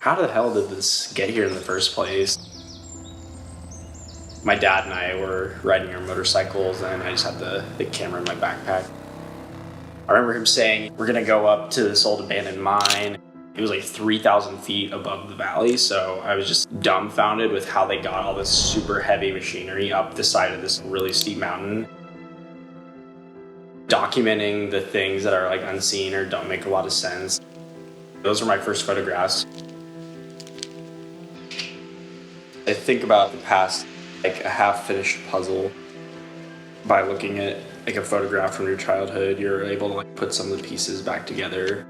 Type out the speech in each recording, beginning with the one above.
How the hell did this get here in the first place? My dad and I were riding our motorcycles and I just had the camera in my backpack. I remember him saying, we're gonna go up to this old abandoned mine. It was like 3,000 feet above the valley, so I was just dumbfounded with how they got all this super heavy machinery up the side of this really steep mountain. Documenting the things that are like unseen or don't make a lot of sense. Those were my first photographs. I think about the past like a half-finished puzzle. By looking at like a photograph from your childhood, you're able to like put some of the pieces back together.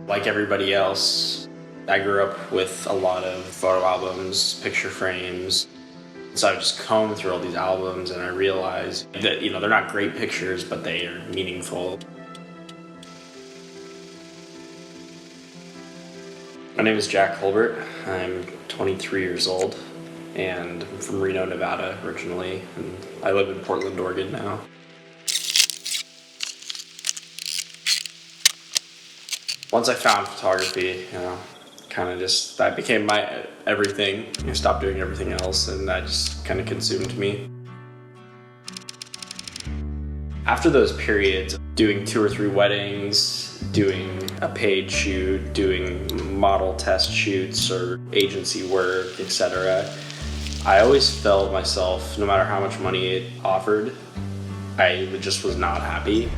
Like everybody else, I grew up with a lot of photo albums, picture frames. So I would just comb through all these albums and I realized that, they're not great pictures, but they are meaningful. My name is Jack Hulbert. I'm 23 years old and I'm from Reno, Nevada originally, and I live in Portland, Oregon now. Once I found photography, that became my everything. I stopped doing everything else and that just kind of consumed me. After those periods, doing 2 or 3 weddings, doing a paid shoot, doing model test shoots or agency work, etc., I always felt myself, no matter how much money it offered, I just was not happy.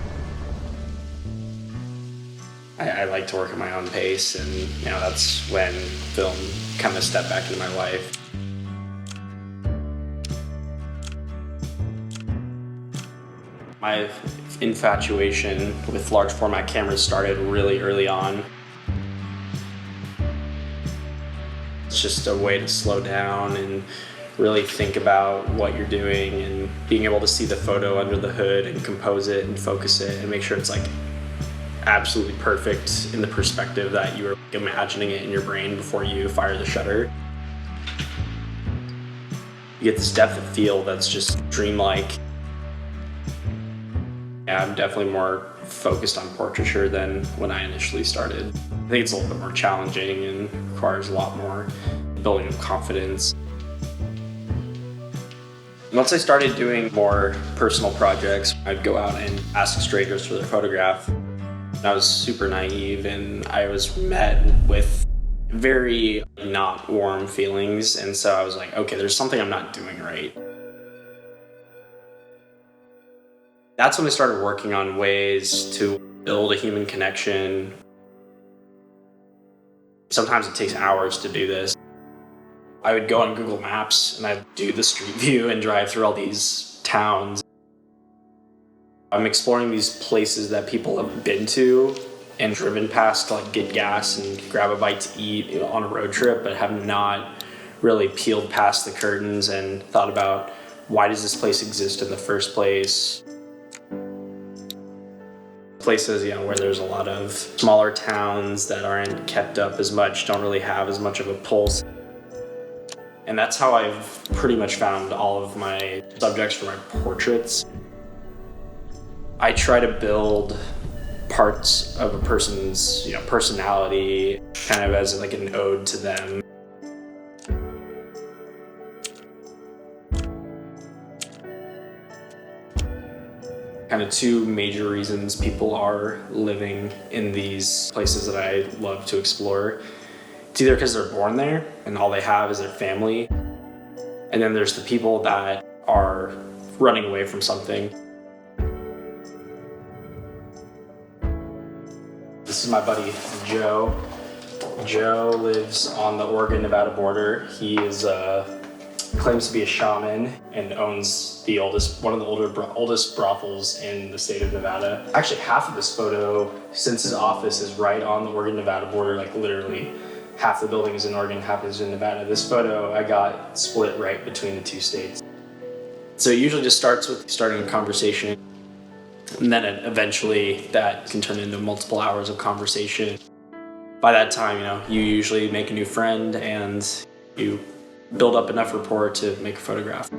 I like to work at my own pace, and that's when film kind of stepped back into my life. My infatuation with large format cameras started really early on. It's just a way to slow down and really think about what you're doing, and being able to see the photo under the hood and compose it and focus it and make sure it's like absolutely perfect in the perspective that you were imagining it in your brain before you fire the shutter. You get this depth of field that's just dreamlike. Yeah, I'm definitely more focused on portraiture than when I initially started. I think it's a little bit more challenging and requires a lot more building of confidence. Once I started doing more personal projects, I'd go out and ask strangers for their photograph. I was super naive and I was met with very not warm feelings, and so I was like, okay, there's something I'm not doing right. That's when I started working on ways to build a human connection. Sometimes it takes hours to do this. I would go on Google Maps and I'd do the street view and drive through all these towns. I'm exploring these places that people have been to and driven past to like get gas and grab a bite to eat on a road trip, but have not really peeled past the curtains and thought about, why does this place exist in the first place? Places, where there's a lot of smaller towns that aren't kept up as much, don't really have as much of a pulse. And that's how I've pretty much found all of my subjects for my portraits. I try to build parts of a person's, personality kind of as like an ode to them. Kind of 2 major reasons people are living in these places that I love to explore. It's either because they're born there and all they have is their family, and then there's the people that are running away from something. This is my buddy Joe. Joe lives on the Oregon-Nevada border. He claims to be a shaman and owns one of the oldest brothels in the state of Nevada. Actually, half of this photo, since his office is right on the Oregon-Nevada border, like literally half the building is in Oregon, half is in Nevada. This photo I got split right between the 2 states. So it usually just starts with starting a conversation, and then eventually that can turn into multiple hours of conversation. By that time, you usually make a new friend and you build up enough rapport to make a photograph.